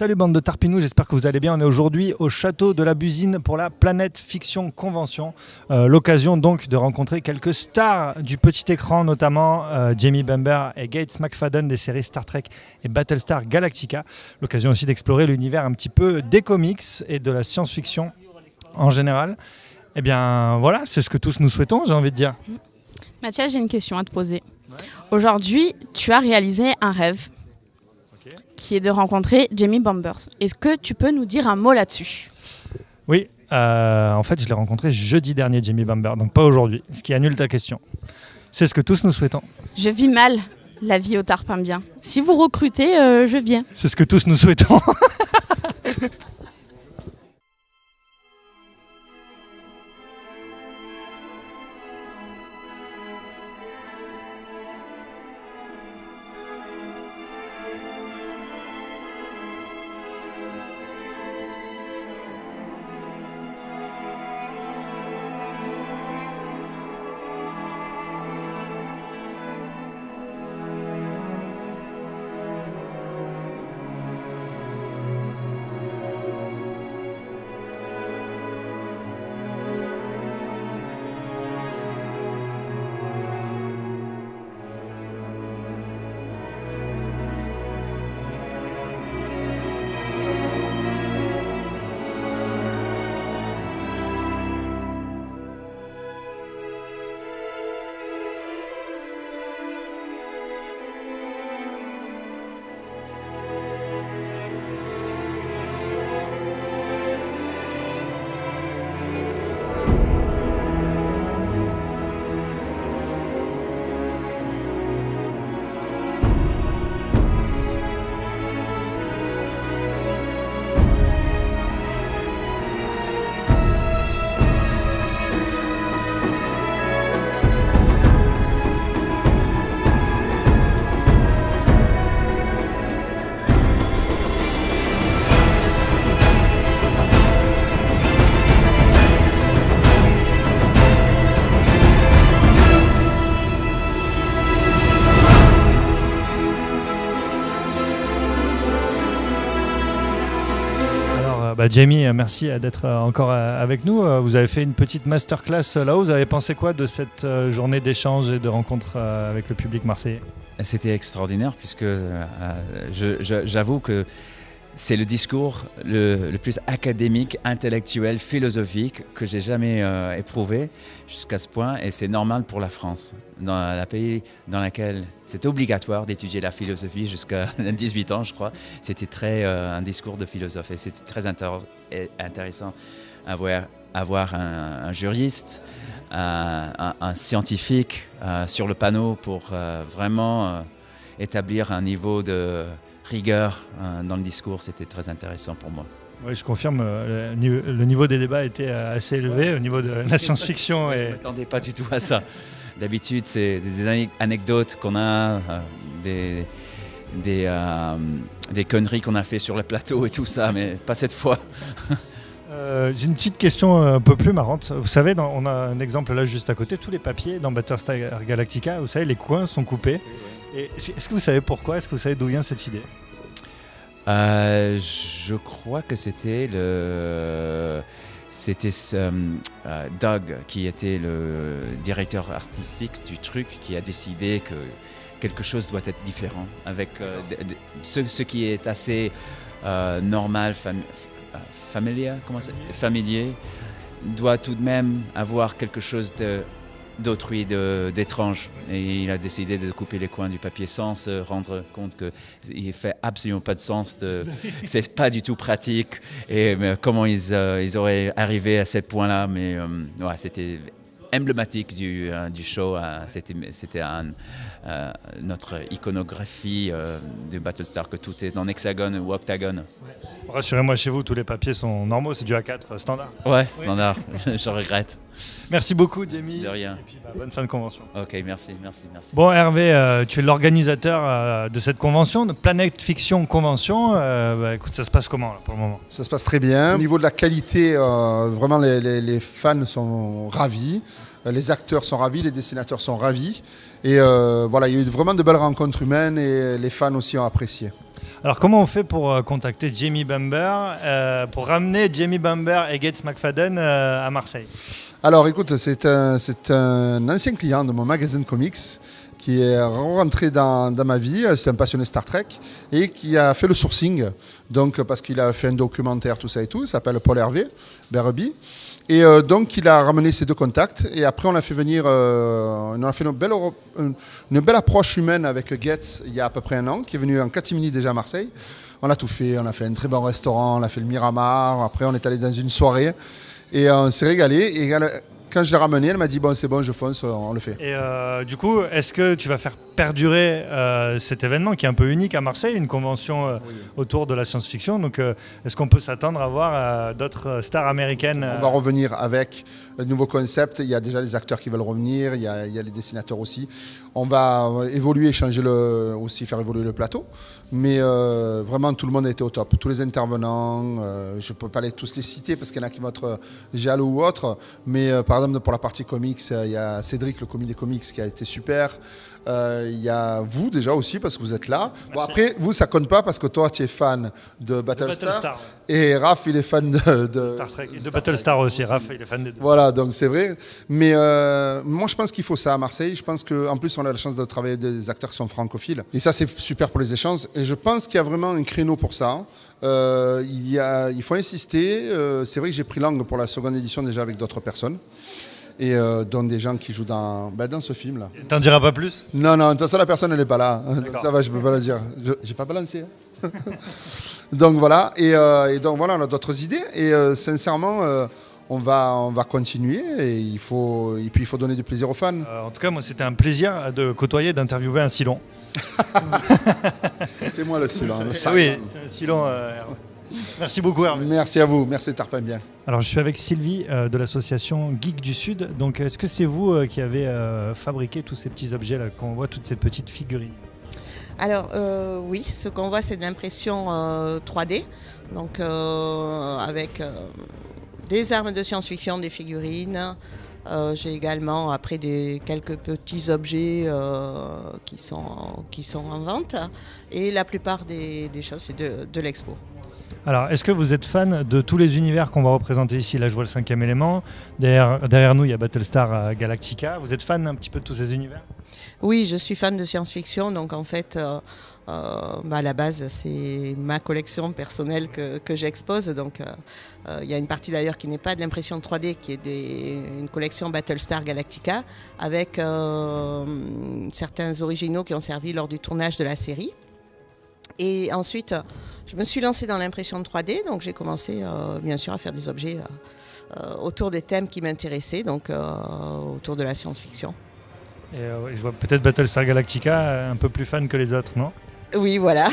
Salut bande de Tarpinous, j'espère que vous allez bien. On est aujourd'hui au château de la Busine pour la Planète Fiction Convention. L'occasion donc de rencontrer quelques stars du petit écran, notamment Jamie Bamber et Gates McFadden des séries Star Trek et Battlestar Galactica. L'occasion aussi d'explorer l'univers un petit peu des comics et de la science-fiction en général. Eh bien voilà, c'est ce que tous nous souhaitons, j'ai envie de dire. Mathias, j'ai une question à te poser. Ouais. Aujourd'hui, tu as réalisé un rêve. Qui est de rencontrer Jamie Bamber. Est-ce que tu peux nous dire un mot là-dessus ? Oui, en fait, je l'ai rencontré jeudi dernier, Jamie Bamber, donc pas aujourd'hui, ce qui annule ta question. C'est ce que tous nous souhaitons. Je vis mal la vie au Tarpimbien. Si vous recrutez, je viens. C'est ce que tous nous souhaitons. Jamie, merci d'être encore avec nous. Vous avez fait une petite masterclass là-haut. Vous avez pensé quoi de cette journée d'échange et de rencontre avec le public marseillais ? C'était extraordinaire puisque j'avoue que c'est le discours le plus académique, intellectuel, philosophique que j'ai jamais éprouvé jusqu'à ce point. Et c'est normal pour la France, dans un pays dans lequel c'est obligatoire d'étudier la philosophie jusqu'à 18 ans, je crois. C'était un discours de philosophe et c'était très intéressant à avoir un juriste, un scientifique sur le panneau pour vraiment établir un niveau de rigueur dans le discours. C'était très intéressant pour moi. Oui, je confirme, le niveau des débats était assez élevé au niveau de la science-fiction. Je ne m'attendais pas du tout à ça. D'habitude, c'est des anecdotes qu'on a, des conneries qu'on a fait sur le plateau et tout ça, mais pas cette fois. J'ai une petite question un peu plus marrante. Vous savez, on a un exemple là juste à côté, tous les papiers dans Battlestar Galactica, vous savez, les coins sont coupés. Et est-ce que vous savez pourquoi ? Est-ce que vous savez d'où vient cette idée ? Je crois que c'était Doug qui était le directeur artistique du truc qui a décidé que quelque chose doit être différent avec ce qui est assez normal, familier doit tout de même avoir quelque chose d'autrui, d'étrange. Et il a décidé de couper les coins du papier sans se rendre compte qu'il ne fait absolument pas de sens. C'est pas du tout pratique. Et comment ils auraient arrivé à ce point-là. Mais ouais, c'était emblématique du show. C'était notre iconographie de Battlestar, que tout est en hexagone ou octagone. Ouais. Rassurez-moi, chez vous, tous les papiers sont normaux, c'est du A4 standard. Ouais, standard, oui. Je regrette. Merci beaucoup, Jamie. De rien. Et puis, bonne fin de convention. Ok, merci. Bon, Hervé, tu es l'organisateur de cette convention, de Planète Fiction Convention. Écoute, ça se passe comment là, pour le moment ? Ça se passe très bien. Au niveau de la qualité, vraiment les fans sont ravis. Les acteurs sont ravis, les dessinateurs sont ravis. Et voilà, il y a eu vraiment de belles rencontres humaines et les fans aussi ont apprécié. Alors comment on fait pour contacter Jamie Bamber, pour ramener Jamie Bamber et Gates McFadden à Marseille? Alors écoute, c'est un ancien client de mon magazine comics qui est rentré dans ma vie. C'est un passionné Star Trek et qui a fait le sourcing, donc parce qu'il a fait un documentaire, tout ça et tout. Il s'appelle Paul Hervé Berby. Et donc il a ramené ces deux contacts et après on a fait venir, on a fait une belle approche humaine avec Gates il y a à peu près un an, qui est venu en catimini déjà à Marseille. On a tout fait, on a fait un très bon restaurant, on a fait le Miramar, après on est allé dans une soirée et on s'est régalé. Et quand je l'ai ramené, elle m'a dit bon c'est bon, je fonce, on le fait. Et du coup, est-ce que tu vas faire perdurer cet événement qui est un peu unique à Marseille, une convention autour de la science-fiction? Donc est-ce qu'on peut s'attendre à voir d'autres stars américaines On va revenir avec de nouveaux concepts. Il y a déjà les acteurs qui veulent revenir, il y a les dessinateurs aussi. On va évoluer, aussi faire évoluer le plateau. Mais vraiment, tout le monde a été au top. Tous les intervenants, je ne peux pas tous les citer parce qu'il y en a qui vont être jaloux ou autres. Mais par exemple, pour la partie comics, il y a Cédric, le commis des comics, qui a été super. Il y a vous déjà aussi parce que vous êtes là. Bon, après, vous, ça compte pas parce que toi, tu es fan de Battlestar. Et Raph, il est fan de Star Trek. Et de Battlestar aussi. Raph, il est fan des deux. Voilà, donc c'est vrai. Mais moi, je pense qu'il faut ça à Marseille. Je pense qu'en plus, on a la chance de travailler avec des acteurs qui sont francophiles. Et ça, c'est super pour les échanges. Et je pense qu'il y a vraiment un créneau pour ça. Il faut insister. C'est vrai que j'ai pris langue pour la seconde édition déjà avec d'autres personnes. Et dont des gens qui jouent dans ce film-là. T'en diras pas plus? Non, de toute façon, la personne, elle n'est pas là. Donc ça va, je peux pas le dire. J'ai pas balancé. Hein. Donc voilà. Et donc voilà, on a d'autres idées. Et sincèrement, on va continuer. Et puis, il faut donner du plaisir aux fans. En tout cas, moi, c'était un plaisir de côtoyer, d'interviewer un Silon. C'est moi le Silon. Oui, c'est un Silon. Merci beaucoup, Hervé. Merci à vous. Merci de Tarpin bien. Alors, je suis avec Sylvie de l'association Geek du Sud. Donc, est-ce que c'est vous qui avez fabriqué tous ces petits objets là qu'on voit, toutes ces petites figurines? Alors oui, ce qu'on voit, c'est de l'impression 3D, donc avec des armes de science-fiction, des figurines. J'ai également après quelques petits objets qui sont en vente. Et la plupart des choses, c'est de l'expo. Alors, est-ce que vous êtes fan de tous les univers qu'on va représenter ici? Là, je vois le 5e élément. Derrière nous, il y a Battlestar Galactica. Vous êtes fan un petit peu de tous ces univers? Oui, je suis fan de science-fiction. Donc, en fait, à la base, c'est ma collection personnelle que j'expose. Donc, il y a une partie d'ailleurs qui n'est pas de l'impression 3D, qui est une collection Battlestar Galactica, avec certains originaux qui ont servi lors du tournage de la série. Et ensuite, je me suis lancée dans l'impression 3D, donc j'ai commencé bien sûr à faire des objets autour des thèmes qui m'intéressaient, donc autour de la science-fiction. Et je vois peut-être Battlestar Galactica un peu plus fan que les autres, non? Oui, voilà.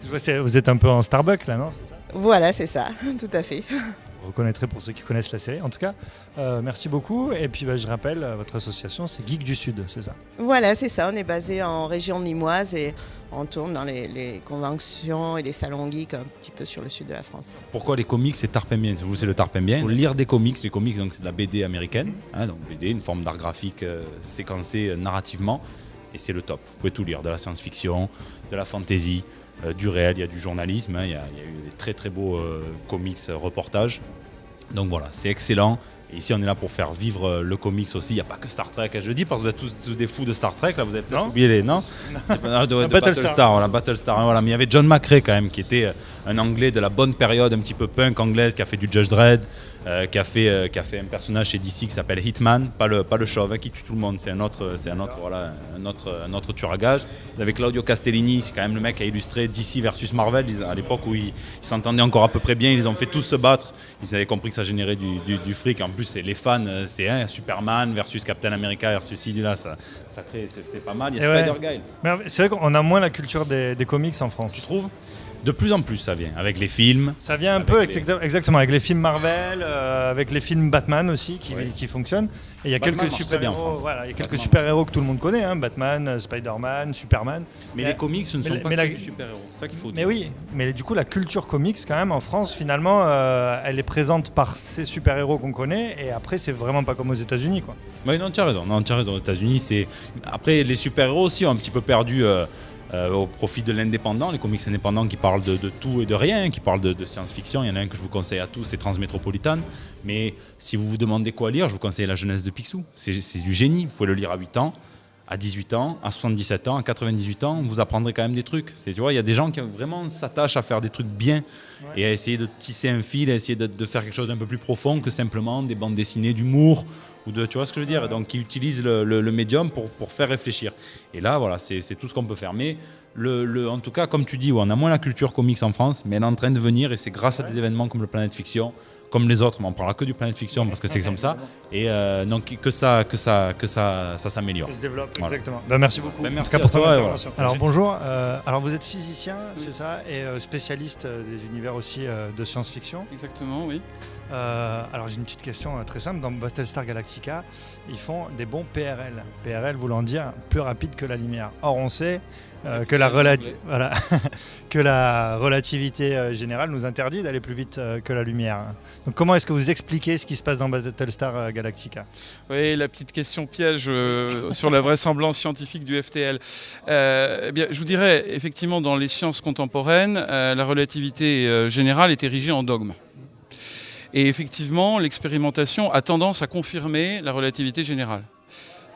Je vois, vous êtes un peu en Starbucks là, non? C'est ça? Voilà, c'est ça, tout à fait. Vous reconnaîtrez pour ceux qui connaissent la série. En tout cas, merci beaucoup. Et puis je rappelle, votre association, c'est Geek du Sud, c'est ça? Voilà, c'est ça. On est basé en région limoise et on tourne dans les conventions et les salons geeks un petit peu sur le sud de la France. Pourquoi les comics, c'est Tarpin-bien? C'est le Tarpin-bien. Il faut lire des comics. Les comics, donc, c'est de la BD américaine. Donc BD, une forme d'art graphique séquencé narrativement. Et c'est le top. Vous pouvez tout lire. De la science-fiction, de la fantasy, du réel, il y a du journalisme. Il y a eu des très très beaux comics reportages. Donc voilà, c'est excellent. Et ici, on est là pour faire vivre le comics aussi. Il n'y a pas que Star Trek. Je le dis parce que vous êtes tous des fous de Star Trek. Là, vous avez peut-être oublié les. Non, de Battlestar. Voilà, Battlestar. Voilà. Mais il y avait John McCrea quand même, qui était un Anglais de la bonne période, un petit peu punk anglaise, qui a fait du Judge Dredd, qui a fait un personnage chez DC qui s'appelle Hitman, pas le chauve qui tue tout le monde. C'est un autre tueur à gages. Vous avez Claudio Castellini, c'est quand même le mec qui a illustré DC versus Marvel. À l'époque où ils s'entendaient encore à peu près bien, ils les ont fait tous se battre. Ils avaient compris que ça générait du fric. En plus, les fans, c'est Superman versus Captain America versus celui-là, ça crée, c'est pas mal. Il y a Spider-Guy. C'est vrai qu'on a moins la culture des comics en France. Tu trouves? De plus en plus, ça vient avec les films. Ça vient un peu, exactement, avec les films Marvel, avec les films Batman aussi qui fonctionnent. Et il y a quelques super-héros. Voilà, il y a quelques super-héros que tout le monde connaît, hein, Batman, Spider-Man, Superman. Mais les comics, ce ne sont pas que des super-héros. C'est ça qu'il faut dire. Mais oui, mais du coup, la culture comics, quand même, en France, finalement, elle est présente par ces super-héros qu'on connaît. Et après, c'est vraiment pas comme aux États-Unis, quoi. Oui, non, tu as raison. Aux États-Unis, c'est. Après, les super-héros aussi ont un petit peu perdu. au profit de l'indépendant, les comics indépendants qui parlent de tout et de rien, qui parlent de science-fiction. Il y en a un que je vous conseille à tous, c'est Transmétropolitane. Mais si vous vous demandez quoi lire, je vous conseille La jeunesse de Picsou. C'est du génie, vous pouvez le lire à 8 ans. À 18 ans, à 77 ans, à 98 ans, vous apprendrez quand même des trucs. Tu vois, il y a des gens qui vraiment s'attachent à faire des trucs bien et à essayer de tisser un fil, à essayer de faire quelque chose d'un peu plus profond que simplement des bandes dessinées d'humour ou tu vois ce que je veux dire. Donc, qui utilisent le médium pour faire réfléchir. Et là, voilà, c'est tout ce qu'on peut faire. Mais en tout cas, comme tu dis, on a moins la culture comics en France, mais elle est en train de venir et c'est grâce à des événements comme le Planète Fiction. Comme les autres, mais on ne parlera que du Planète Fiction parce que c'est comme ça. Et donc que ça s'améliore. Ça se développe, voilà. exactement. Merci beaucoup. Merci pour à toi. intervention. Alors bonjour, alors vous êtes physicien, c'est ça, et spécialiste des univers aussi de science-fiction. Exactement, oui. Alors j'ai une petite question très simple. Dans Battlestar Galactica, ils font des bons PRL. PRL voulant dire plus rapide que la lumière. Or on sait que la relativité générale nous interdit d'aller plus vite que la lumière. Donc comment est-ce que vous expliquez ce qui se passe dans Battlestar Galactica ? Oui, la petite question piège sur la vraisemblance scientifique du FTL. Eh bien, je vous dirais, effectivement, dans les sciences contemporaines, la relativité générale est érigée en dogme. Et effectivement, l'expérimentation a tendance à confirmer la relativité générale.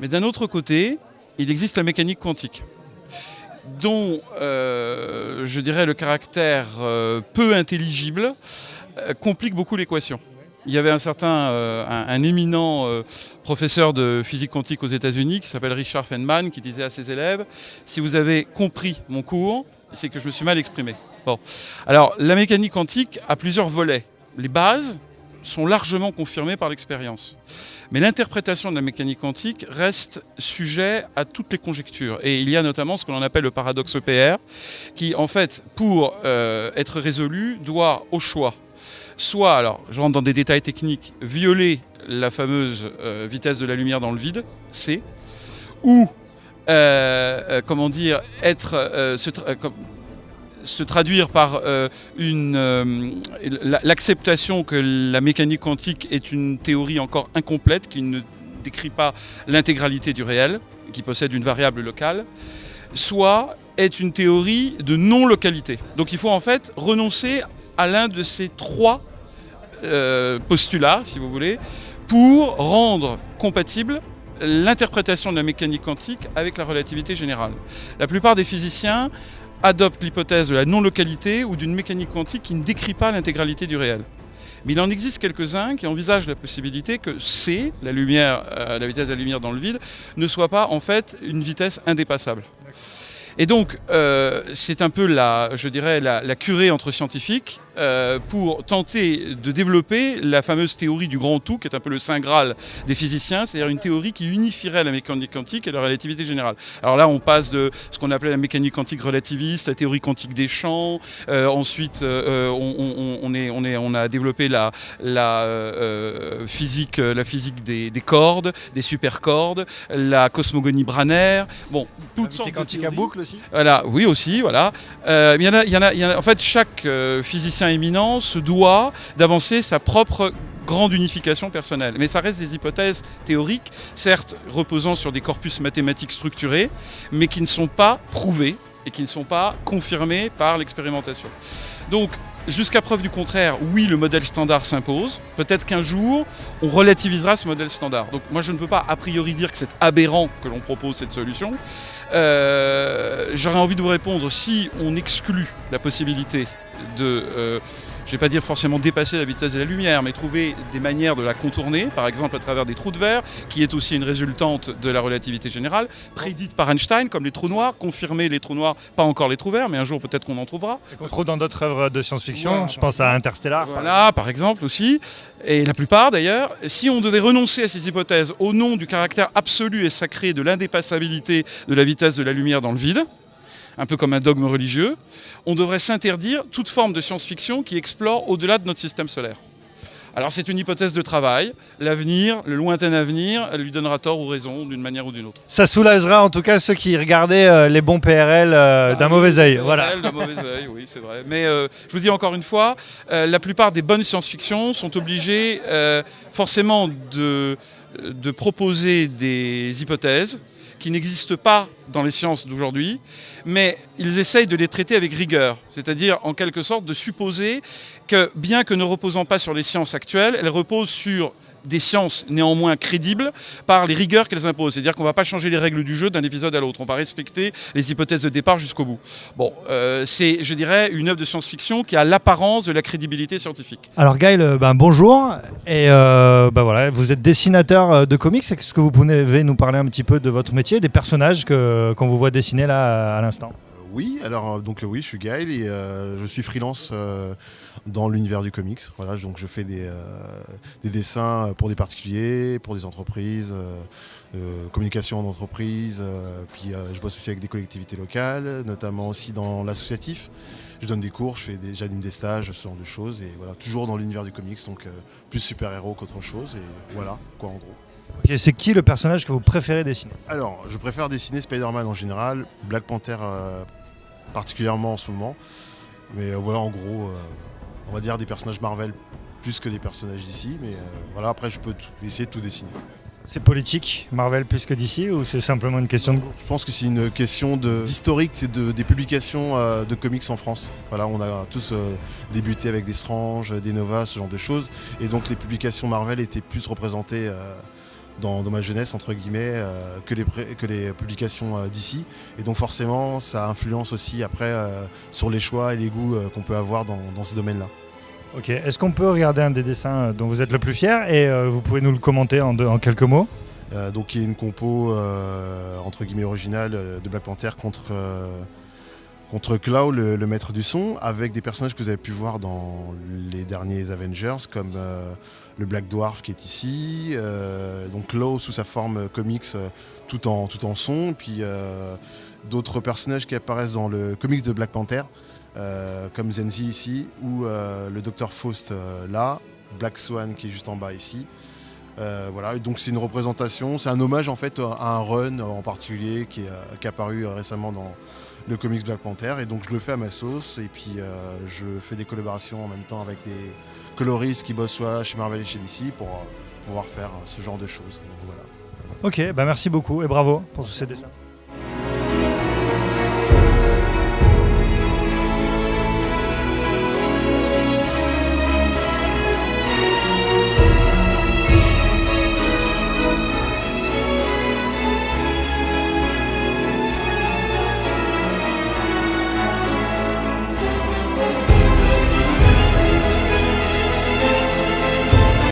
Mais d'un autre côté, il existe la mécanique quantique, dont, je dirais, le caractère peu intelligible complique beaucoup l'équation. Il y avait un éminent professeur de physique quantique aux États-Unis qui s'appelle Richard Feynman qui disait à ses élèves « Si vous avez compris mon cours, c'est que je me suis mal exprimé ». Bon. Alors, la mécanique quantique a plusieurs volets. Les bases sont largement confirmées par l'expérience. Mais l'interprétation de la mécanique quantique reste sujet à toutes les conjectures. Et il y a notamment ce que l'on appelle le paradoxe EPR, qui, en fait, pour être résolu, doit, au choix, soit, alors je rentre dans des détails techniques, violer la fameuse vitesse de la lumière dans le vide, C, ou, comment dire, se traduire par l'acceptation que la mécanique quantique est une théorie encore incomplète, qui ne décrit pas l'intégralité du réel, qui possède une variable locale, soit est une théorie de non-localité. Donc il faut en fait renoncer à l'un de ces trois postulats, si vous voulez, pour rendre compatible l'interprétation de la mécanique quantique avec la relativité générale. La plupart des physiciens adoptent l'hypothèse de la non-localité ou d'une mécanique quantique qui ne décrit pas l'intégralité du réel. Mais il en existe quelques-uns qui envisagent la possibilité que C, la vitesse de la lumière dans le vide, ne soit pas en fait une vitesse indépassable. Et donc, c'est un peu la curée entre scientifiques pour tenter de développer la fameuse théorie du grand tout, qui est un peu le saint graal des physiciens, c'est-à-dire une théorie qui unifierait la mécanique quantique et la relativité générale. Alors là, on passe de ce qu'on appelait la mécanique quantique relativiste, la théorie quantique des champs, ensuite on a développé la physique des cordes, des supercordes, la cosmogonie branaire, bon, toutes sortes de quantique à boucle aussi. Voilà, oui aussi, voilà. Il y en a, en fait, chaque physicien éminent se doit d'avancer sa propre grande unification personnelle. Mais ça reste des hypothèses théoriques, certes reposant sur des corpus mathématiques structurés, mais qui ne sont pas prouvés et qui ne sont pas confirmés par l'expérimentation. Donc, jusqu'à preuve du contraire, oui, le modèle standard s'impose. Peut-être qu'un jour, on relativisera ce modèle standard. Donc moi, je ne peux pas a priori dire que c'est aberrant que l'on propose cette solution. J'aurais envie de vous répondre, si on exclut la possibilité de, je ne vais pas dire forcément dépasser la vitesse de la lumière, mais trouver des manières de la contourner, par exemple à travers des trous de verre, qui est aussi une résultante de la relativité générale, prédite par Einstein, comme les trous noirs, confirmer les trous noirs, pas encore les trous verts, mais un jour peut-être qu'on en trouvera. Et qu'on trouve dans d'autres œuvres de science-fiction, Voilà. je pense à Interstellar. Voilà, par exemple aussi, et la plupart d'ailleurs, si on devait renoncer à ces hypothèses au nom du caractère absolu et sacré de l'indépassabilité de la vitesse de la lumière dans le vide, un peu comme un dogme religieux, on devrait s'interdire toute forme de science-fiction qui explore au-delà de notre système solaire. Alors c'est une hypothèse de travail, l'avenir, le lointain avenir, elle lui donnera tort ou raison d'une manière ou d'une autre. Ça soulagera en tout cas ceux qui regardaient les bons PRL d'un mauvais œil. Voilà. D'un mauvais œil, oui, c'est vrai. Mais je vous dis encore une fois, la plupart des bonnes science-fiction sont obligées forcément de proposer des hypothèses qui n'existent pas dans les sciences d'aujourd'hui, mais ils essayent de les traiter avec rigueur, c'est-à-dire en quelque sorte de supposer que, bien que ne reposant pas sur les sciences actuelles, elles reposent sur des sciences néanmoins crédibles par les rigueurs qu'elles imposent. C'est-à-dire qu'on ne va pas changer les règles du jeu d'un épisode à l'autre. On va respecter les hypothèses de départ jusqu'au bout. Bon, c'est, je dirais, une œuvre de science-fiction qui a l'apparence de la crédibilité scientifique. Alors Gaël, bonjour. Et voilà, vous êtes dessinateur de comics. Est-ce que vous pouvez nous parler un petit peu de votre métier, des personnages qu'on vous voit dessiner là à l'instant ? Oui, alors oui, je suis Gaël et je suis freelance dans l'univers du comics. Voilà, donc je fais des dessins pour des particuliers, pour des entreprises, communication en entreprise. Puis je bosse aussi avec des collectivités locales, notamment aussi dans l'associatif. Je donne des cours, j'anime des stages, ce genre de choses. Et voilà, toujours dans l'univers du comics, donc plus super-héros qu'autre chose. Et voilà, quoi, en gros. Okay, c'est qui le personnage que vous préférez dessiner ? Alors, je préfère dessiner Spider-Man en général, Black Panther particulièrement en ce moment. Mais voilà, en gros, on va dire des personnages Marvel plus que des personnages d'ici. Mais voilà, après, je peux essayer de tout dessiner. C'est politique, Marvel plus que DC, ou c'est simplement une question de goût ? Je pense que c'est une question d'historique des publications de comics en France. Voilà, on a tous débuté avec des Strange, des Nova, ce genre de choses. Et donc, les publications Marvel étaient plus représentées dans ma jeunesse, entre guillemets, que les publications d'ici. Et donc forcément, ça influence aussi après sur les choix et les goûts qu'on peut avoir dans ce domaine-là. Ok, est-ce qu'on peut regarder un des dessins dont vous êtes le plus fier et vous pouvez nous le commenter en quelques mots ? Donc il y a une compo, entre guillemets, originale de Black Panther contre Klaw, le maître du son, avec des personnages que vous avez pu voir dans les derniers Avengers, comme le Black Dwarf qui est ici, donc Klaw sous sa forme comics tout en son, puis d'autres personnages qui apparaissent dans le comics de Black Panther, comme Zenzi ici, ou le Dr Faust là, Black Swan qui est juste en bas ici. Voilà, donc c'est une représentation, c'est un hommage en fait à un run en particulier qui est apparu récemment dans le comics Black Panther, et donc je le fais à ma sauce, et puis je fais des collaborations en même temps avec des coloristes qui bossent soit chez Marvel et chez DC pour pouvoir faire ce genre de choses. Donc voilà. Ok, merci beaucoup et bravo pour tous ces dessins.